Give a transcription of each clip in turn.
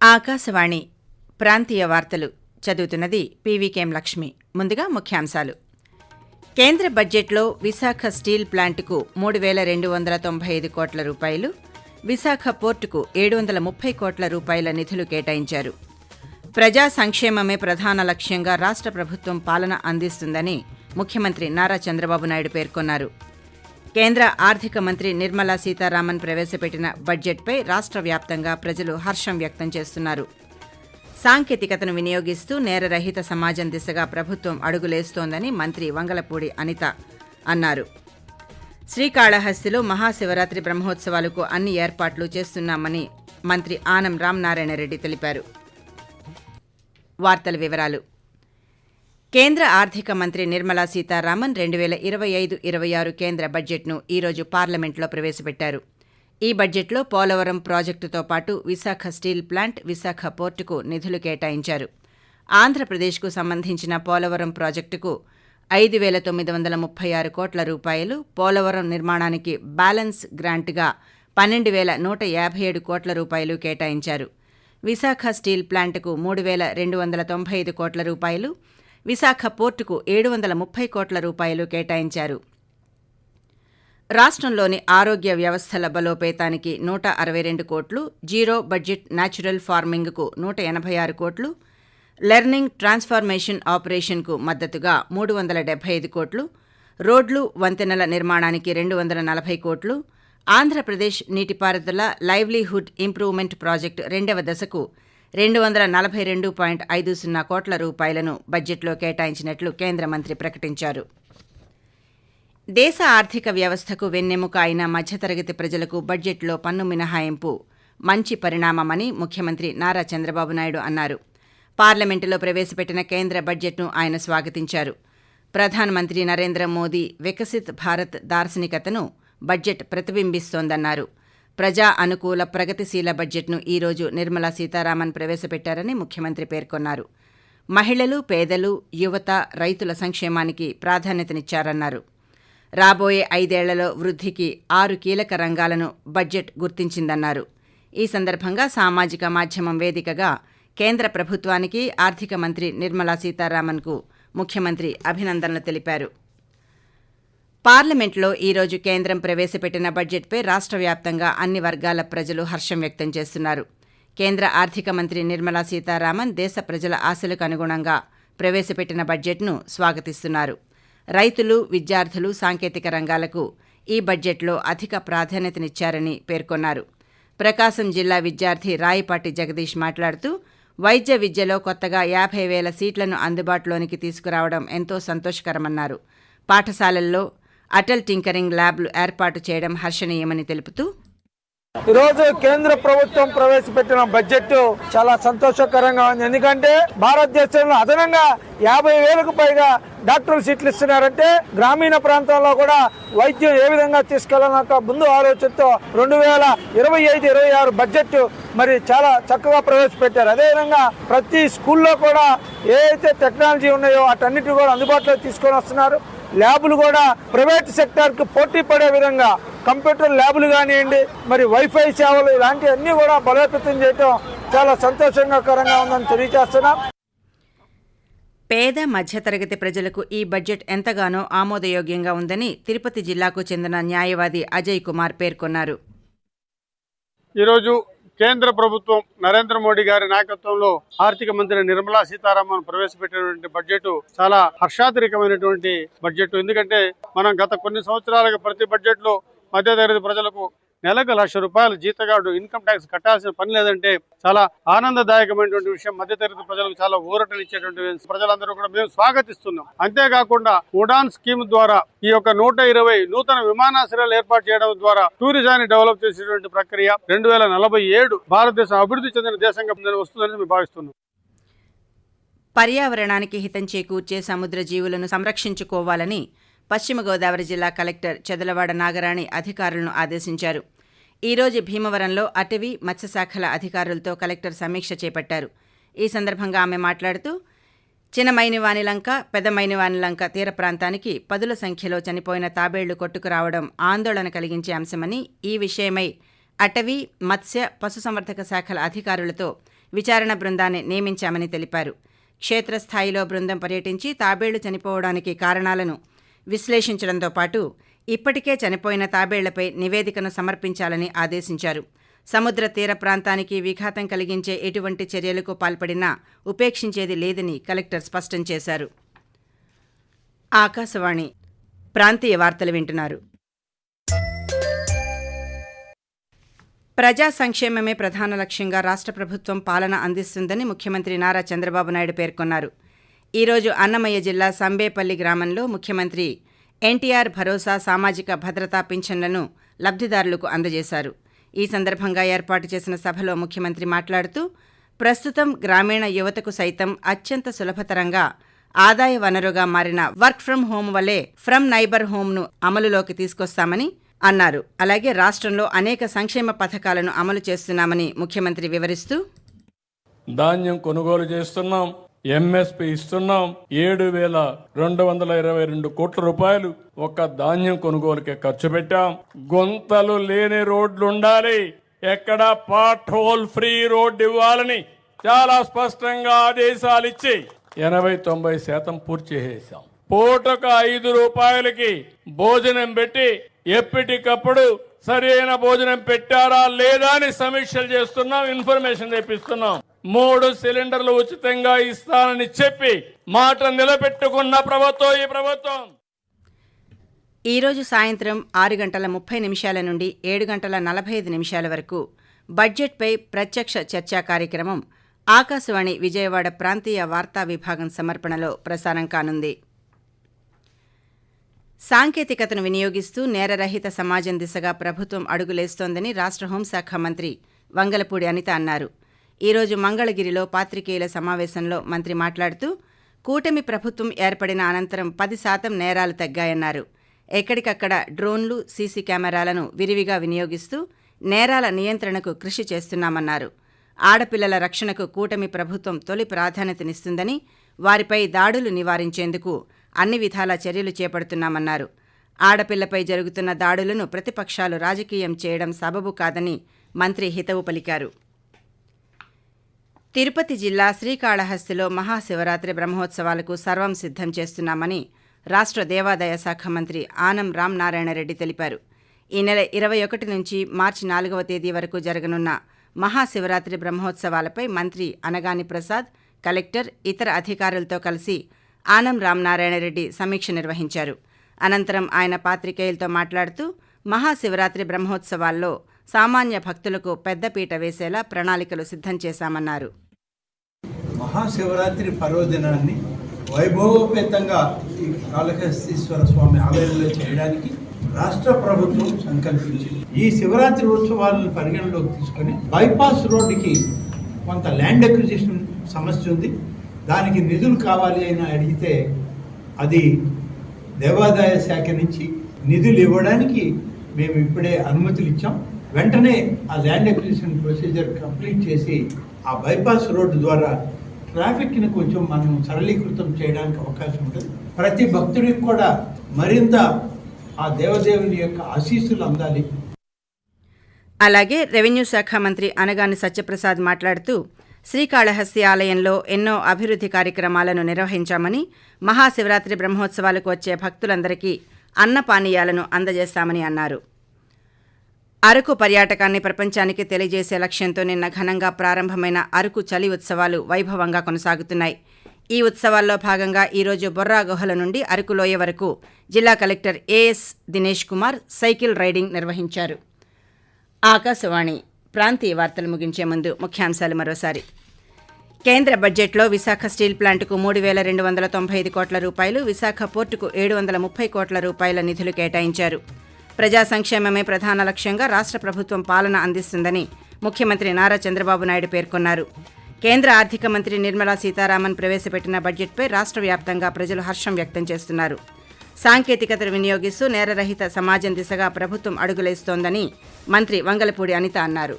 ఆకాశవాణి ప్రాంతీయ వార్తలు చదువుతున్నది పీవీకేఎం లక్ష్మి. ముందుగా ముఖ్యాంశాలు. కేంద్ర బడ్జెట్లో విశాఖ స్టీల్ ప్లాంటుకు 3,295 కోట్ల రూపాయలు, విశాఖ పోర్టుకు 730 కోట్ల రూపాయల నిధులు కేటాయించారు. ప్రజా సంక్షేమమే ప్రధాన లక్ష్యంగా రాష్ట్ర ప్రభుత్వం పాలన అందిస్తుందని ముఖ్యమంత్రి నారా చంద్రబాబు నాయుడు పేర్కొన్నారు. కేంద్ర ఆర్థిక మంత్రి నిర్మలా సీతారామన్ ప్రవేశపెట్టిన బడ్జెట్పై రాష్ట్ర వ్యాప్తంగా ప్రజలు హర్షం వ్యక్తం చేస్తున్నారు. సాంకేతికతను వినియోగిస్తూ నేరరహిత సమాజం దిశగా ప్రభుత్వం అడుగులేస్తోందని మంత్రి వంగలపూడి అనిత అన్నారు. శ్రీకాళహస్తిలో మహాశివరాత్రి బ్రహ్మోత్సవాలకు అన్ని ఏర్పాట్లు చేస్తున్నామని మంత్రి ఆనం రామనారాయణరెడ్డి తెలిపారు. వార్తల వివరాలు. కేంద్ర ఆర్థిక మంత్రి నిర్మలా సీతారామన్ 2025-26 కేంద్ర బడ్జెట్ను ఈరోజు పార్లమెంట్లో ప్రవేశపెట్టారు. ఈ బడ్జెట్లో పోలవరం ప్రాజెక్టుతో పాటు విశాఖ స్టీల్ ప్లాంట్, విశాఖ పోర్టుకు నిధులు కేటాయించారు. ఆంధ్రప్రదేశ్కు సంబంధించిన పోలవరం ప్రాజెక్టుకు 5,936 కోట్ల రూపాయలు, పోలవరం నిర్మాణానికి బ్యాలెన్స్ గ్రాంట్గా 12,157 కోట్ల రూపాయలు కేటాయించారు. విశాఖ స్టీల్ ప్లాంటుకు 3,295 కోట్ల రూపాయలు, విశాఖ పోర్టుకు 730 కోట్ల రూపాయలు కేటాయించారు. రాష్ట్రంలోని ఆరోగ్య వ్యవస్థల బలోపేతానికి 162 కోట్లు, జీరో బడ్జెట్ న్యాచురల్ ఫార్మింగ్కు 186 కోట్లు, లెర్నింగ్ ట్రాన్స్ఫార్మేషన్ ఆపరేషన్కు మద్దతుగా 375 కోట్లు, రోడ్లు వంతెనల నిర్మాణానికి 240 కోట్లు, ఆంధ్రప్రదేశ్ నీటిపారుదల లైవ్లీహుడ్ ఇంప్రూవ్మెంట్ ప్రాజెక్టు 2వ దశకు 242.50 కోట్ల రూపాయలను బడ్జెట్లో కేటాయించినట్లు కేంద్ర మంత్రి ప్రకటించారు. దేశ ఆర్థిక వ్యవస్థకు వెన్నెముక అయిన మధ్యతరగతి ప్రజలకు బడ్జెట్లో పన్ను మినహాయింపు మంచి పరిణామమని ముఖ్యమంత్రి నారా చంద్రబాబు నాయుడు అన్నారు. పార్లమెంటులో ప్రవేశపెట్టిన కేంద్ర బడ్జెట్ను ఆయన స్వాగతించారు. ప్రధానమంత్రి నరేంద్ర మోదీ వికసిత్ భారత్ దార్శనికతను బడ్జెట్ ప్రతిబింబిస్తోందన్నారు. ప్రజా అనుకూల ప్రగతిశీల బడ్జెట్ను ఈరోజు నిర్మలా సీతారామన్ ప్రవేశపెట్టారని ముఖ్యమంత్రి పేర్కొన్నారు. మహిళలు, పేదలు, యువత, రైతుల సంక్షేమానికి ప్రాధాన్యతనిచ్చారన్నారు. రాబోయే 5 ఏళ్లలో వృద్ధికి 6 కీలక రంగాలను బడ్జెట్ గుర్తించిందన్నారు. ఈ సందర్భంగా సామాజిక మాధ్యమం వేదికగా కేంద్ర ప్రభుత్వానికి, ఆర్థిక మంత్రి నిర్మలా సీతారామన్కు ముఖ్యమంత్రి అభినందనలు తెలిపారు. పార్లమెంట్లో ఈరోజు కేంద్రం ప్రవేశపెట్టిన బడ్జెట్పై రాష్ట్ర వ్యాప్తంగా అన్ని వర్గాల ప్రజలు హర్షం వ్యక్తం చేస్తున్నారు. కేంద్ర ఆర్థిక మంత్రి నిర్మలా సీతారామన్ దేశ ప్రజల ఆశలకు అనుగుణంగా ప్రవేశపెట్టిన బడ్జెట్ను స్వాగతిస్తున్నారు. రైతులు, విద్యార్థులు, సాంకేతిక రంగాలకు ఈ బడ్జెట్లో అధిక ప్రాధాన్యతనిచ్చారని పేర్కొన్నారు. ప్రకాశం జిల్లా విద్యార్థి రాయిపాటి జగదీష్ మాట్లాడుతూ వైద్య విద్యలో కొత్తగా 50,000 సీట్లను అందుబాటులోనికి తీసుకురావడం ఎంతో సంతోషకరమన్నారు. పాఠశాలల్లో అటల్ టింకరింగ్ ల్యాబ్లు ఏర్పాటు చేయడం హర్షణీయమని తెలుపుతూ, ఈరోజు కేంద్ర ప్రభుత్వం ప్రవేశపెట్టిన బడ్జెట్ చాలా సంతోషకరంగా ఉంది. ఎందుకంటే భారతదేశంలో అదనంగా 50,000కు పైగా డాక్టర్ సీట్లు ఇస్తున్నారంటే గ్రామీణ ప్రాంతాల్లో కూడా వైద్యం ఏ విధంగా తీసుకెళ్లాలన్న ముందు ఆలోచనతో 2025-26 బడ్జెట్ మరి చాలా చక్కగా ప్రవేశపెట్టారు. అదేవిధంగా ప్రతి స్కూల్లో కూడా ఏ అయితే టెక్నాలజీ ఉన్నాయో వాటన్నిటి కూడా అందుబాటులో తీసుకొని వస్తున్నారు. ల్యాబులు కూడా ప్రైవేట్ సెక్టార్ కు పోటీ పడే విధంగా కంప్యూటర్ ల్యాబులు కానివ్వండి, మరి వైఫై సేవలు ఇలాంటివన్నీ కూడా బలోపేతం చేయడం చాలా సంతోషకరంగా ఉందని తెలియజేస్తున్నాం. పేద మధ్యతరగతి ప్రజలకు ఈ బడ్జెట్ ఎంతగానో ఆమోదయోగ్యంగా ఉందని తిరుపతి జిల్లాకు చెందిన న్యాయవాది అజయ్ కుమార్ పేర్కొన్నారు. ఈరోజు కేంద్ర ప్రభుత్వం నరేంద్ర మోడీ గారి నాయకత్వంలో ఆర్థిక మంత్రి నిర్మలా సీతారామన్ ప్రవేశపెట్టినటువంటి బడ్జెట్ చాలా హర్షాతిరికమైనటువంటి బడ్జెట్. ఎందుకంటే మనం గత కొన్ని సంవత్సరాలుగా ప్రతి బడ్జెట్ లో మధ్యతరగతి ప్రజలకు నెలకు ₹1,00,000 జీతగాడు ఇన్కమ్ ట్యాక్స్ కట్టాల్సిన పని లేదంటే చాలా ఆనందదాయకమైనటువంటి విషయం. మధ్యతరగతి ప్రజలకు చాలా ఊరటనిచ్చేటువంటి ప్రజలందరూ కూడా మేము స్వాగతిస్తున్నాం. అంతేకాకుండా ఉడాన్ స్కీమ్ ద్వారా ఈ యొక్క 120 నూతన విమానాశ్రయాలు ఏర్పాటు చేయడం ద్వారా టూరిజాన్ని డెవలప్ చేసేటువంటి ప్రక్రియ 2047 భారతదేశం అభివృద్ధి చెందిన దేశంగా వస్తుందని మేము భావిస్తున్నాం. పర్యావరణానికి హితం చేకూర్చే సముద్ర జీవులను సంరక్షించుకోవాలని పశ్చిమ గోదావరి జిల్లా కలెక్టర్ చెదలవాడ నాగరాణి అధికారులను ఆదేశించారు. ఈరోజు భీమవరంలో అటవీ, మత్స్యశాఖల అధికారులతో కలెక్టర్ సమీక్ష చేపట్టారు. ఈ సందర్భంగా ఆమె మాట్లాడుతూ చిన్నమైనివానిలంక పెద్దమైనివానిలంక తీర ప్రాంతానికి పదుల సంఖ్యలో చనిపోయిన తాబేళ్లు కొట్టుకురావడం ఆందోళన కలిగించే అంశమని ఈ విషయమై అటవీ మత్స్య పశుసంవర్ధక శాఖల అధికారులతో విచారణ బృందాన్ని నియమించామని తెలిపారు. క్షేత్రస్థాయిలో బృందం పర్యటించి తాబేళ్లు చనిపోవడానికి కారణాలను విశ్లేషించడంతో పాటు ఇప్పటికే చనిపోయిన తాబేళ్లపై నివేదికను సమర్పించాలని ఆదేశించారు. సముద్ర తీర ప్రాంతానికి విఘాతం కలిగించే ఎటువంటి చర్యలకు పాల్పడినా ఉపేక్షించేది లేదని కలెక్టర్ స్పష్టం చేశారు. ఆకాశవాణి ప్రాంతీయ వార్తలు వింటున్నారు. ప్రజా సంక్షేమమే ప్రధాన లక్ష్యంగా రాష్ట్ర ప్రభుత్వం పాలన అందిస్తుందని ముఖ్యమంత్రి నారా చంద్రబాబు నాయుడు పేర్కొన్నారు. ఈరోజు అన్నమయ్య జిల్లా సంబేపల్లి గ్రామంలో ముఖ్యమంత్రి ఎన్టీఆర్ భరోసా సామాజిక భద్రతా పింఛన్లను లబ్ధిదారులకు అందజేశారు. ఈ సందర్భంగా ఏర్పాటు చేసిన సభలో ముఖ్యమంత్రి మాట్లాడుతూ ప్రస్తుతం గ్రామీణ యువతకు సైతం అత్యంత సులభతరంగా ఆదాయ వనరుగా మారిన వర్క్ ఫ్రం హోం వలె ఫ్రమ్ నైబర్ హోంను అమలులోకి తీసుకొస్తామని అన్నారు. అలాగే రాష్ట్రంలో అనేక సంక్షేమ పథకాలను అమలు చేస్తున్నామని ముఖ్యమంత్రి వివరిస్తూ ధాన్యం కొనుగోలు చేస్తున్నాం, ఎంఎస్పి ఇస్తున్నాం, 7,222 కోట్ల రూపాయలు ఒక్క ధాన్యం కొనుగోలుకే ఖర్చు పెట్టాం. గుంతలు లేని రోడ్లు ఉండాలి, ఎక్కడ పాట్ హోల్ ఫ్రీ రోడ్డు ఇవ్వాలని చాలా స్పష్టంగా ఆదేశాలు ఇచ్చి 80-90% పూర్తి చేసేసాం. పూటకు 5 రూపాయలకి భోజనం పెట్టి ఎప్పటికప్పుడు సరైన భోజనం పెట్టారా లేదా అని సమీక్షలు చేస్తున్నాం, ఇన్ఫర్మేషన్ తెప్పిస్తున్నాం. 3 సిలిండర్లు ఉచితంగా ఇస్తానని చెప్పి మాట నిలబెట్టుకున్న ప్రభుత్వం ఈ ప్రభుత్వం. ఈరోజు సాయంత్రం 6:30 నుండి 7:45 వరకు బడ్జెట్పై ప్రత్యక్ష చర్చా కార్యక్రమం ఆకాశవాణి విజయవాడ ప్రాంతీయ వార్తా విభాగం సమర్పణలో ప్రసారం కానుంది. సాంకేతికతను వినియోగిస్తూ నేరరహిత సమాజం దిశగా ప్రభుత్వం అడుగులేస్తోందని రాష్ట్ర హోంశాఖ మంత్రి వంగలపూడి అనిత అన్నారు. ఈరోజు మంగళగిరిలో పాత్రికేయుల సమావేశంలో మంత్రి మాట్లాడుతూ కూటమి ప్రభుత్వం ఏర్పడిన అనంతరం 10% నేరాలు తగ్గాయన్నారు. ఎక్కడికక్కడ డ్రోన్లు, సీసీ కెమెరాలను విరివిగా వినియోగిస్తూ నేరాల నియంత్రణకు కృషి చేస్తున్నామన్నారు. ఆడపిల్లల రక్షణకు కూటమి ప్రభుత్వం తొలి ప్రాధాన్యతనిస్తుందని, వారిపై దాడులు నివారించేందుకు అన్ని విధాల చర్యలు చేపడుతున్నామన్నారు. ఆడపిల్లపై జరుగుతున్న దాడులను ప్రతిపక్షాలు రాజకీయం చేయడం సబబు కాదని మంత్రి హితవు పలికారు. తిరుపతి జిల్లా శ్రీకాళహస్తిలో మహాశివరాత్రి బ్రహ్మోత్సవాలకు సర్వం సిద్ధం చేస్తున్నామని రాష్ట్ర దేవాదాయ శాఖ మంత్రి ఆనం రామనారాయణరెడ్డి తెలిపారు. ఈ నెల 21 నుంచి మార్చి 4వ తేదీ వరకు జరగనున్న మహాశివరాత్రి బ్రహ్మోత్సవాలపై మంత్రి అనగాని ప్రసాద్, కలెక్టర్, ఇతర అధికారులతో కలిసి ఆనం రామనారాయణరెడ్డి సమీక్ష నిర్వహించారు. అనంతరం ఆయన పాత్రికేయులతో మాట్లాడుతూ మహాశివరాత్రి బ్రహ్మోత్సవాల్లో సామాన్య భక్తులకు పెద్దపీట వేసేలా ప్రణాళికలు సిద్ధం చేశామన్నారు. మహాశివరాత్రి పర్వదినాన్ని వైభవోపేతంగా ఈ కాళహస్తీశ్వర స్వామి ఆలయంలో చేయడానికి రాష్ట్ర ప్రభుత్వం సంకల్పించింది. ఈ శివరాత్రి ఉత్సవాలను పరిగణలోకి తీసుకుని బైపాస్ రోడ్డుకి కొంత ల్యాండ్ అక్విజిషన్ సమస్య ఉంది. దానికి నిధులు కావాలి అని అడిగితే అది దేవాదాయ శాఖ నుంచి నిధులు ఇవ్వడానికి మేము ఇప్పుడే అనుమతులు ఇచ్చాం. వెంటనే ఆ ల్యాండ్ అక్విజిషన్ ప్రొసీజర్ కంప్లీట్ చేసి ఆ బైపాస్ రోడ్డు ద్వారా ట్రాఫిక్ని కొంచెం మనం సరళీకృతం చేయడానికి అవకాశం ఉంటుంది. ప్రతి భక్తుడికి కూడా మరింత ఆ దేవదేవుని యొక్క ఆశీస్సులు అందాలి. అలాగే రెవెన్యూ శాఖ మంత్రి అనగాని సత్యప్రసాద్ మాట్లాడుతూ శ్రీకాళహస్తి ఆలయంలో ఎన్నో అభివృద్ధి కార్యక్రమాలను నిర్వహించామని, మహాశివరాత్రి బ్రహ్మోత్సవాలకు వచ్చే భక్తులందరికీ అన్నపానీయాలను అందజేస్తామని అన్నారు. అరకు పర్యాటకాన్ని ప్రపంచానికి తెలియజేసే లక్ష్యంతో నిన్న ఘనంగా ప్రారంభమైన అరకు చలి ఉత్సవాలు వైభవంగా కొనసాగుతున్నాయి. ఈ ఉత్సవాల్లో భాగంగా ఈరోజు బొర్రా గుహల నుండి అరకు లోయ వరకు జిల్లా collector A S Dinesh Kumar cycle riding నిర్వహించారు. ఆకాశవాణి ప్రాంతీయ వార్తలు ముగించే ముందు ముఖ్యాంశాలు మరోసారి. కేంద్ర బడ్జెట్లో విశాఖ స్టీల్ ప్లాంటుకు 3,295 కోట్ల రూపాయలు, విశాఖ పోర్టుకు 730 కోట్ల రూపాయల నిధులు కేటాయించారు. ప్రజా సంక్షేమమే ప్రధాన లక్ష్యంగా రాష్ట్ర ప్రభుత్వం పాలన అందిస్తుందని ముఖ్యమంత్రి నారా చంద్రబాబు నాయుడు పేర్కొన్నారు. కేంద్ర ఆర్థిక మంత్రి నిర్మలా సీతారామన్ ప్రవేశపెట్టిన బడ్జెట్పై రాష్ట్ర వ్యాప్తంగా ప్రజలు హర్షం వ్యక్తం చేస్తున్నారు. సాంకేతికతను వినియోగిస్తూ నేరరహిత సమాజం దిశగా ప్రభుత్వం అడుగులేస్తోందని మంత్రి వంగలపూడి అనిత అన్నారు.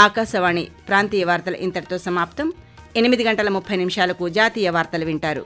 ఆకాశవాణి ప్రాంతీయ వార్తలు ఇంతటితో సమాప్తం. 8:30 జాతీయ వార్తలు వింటారు.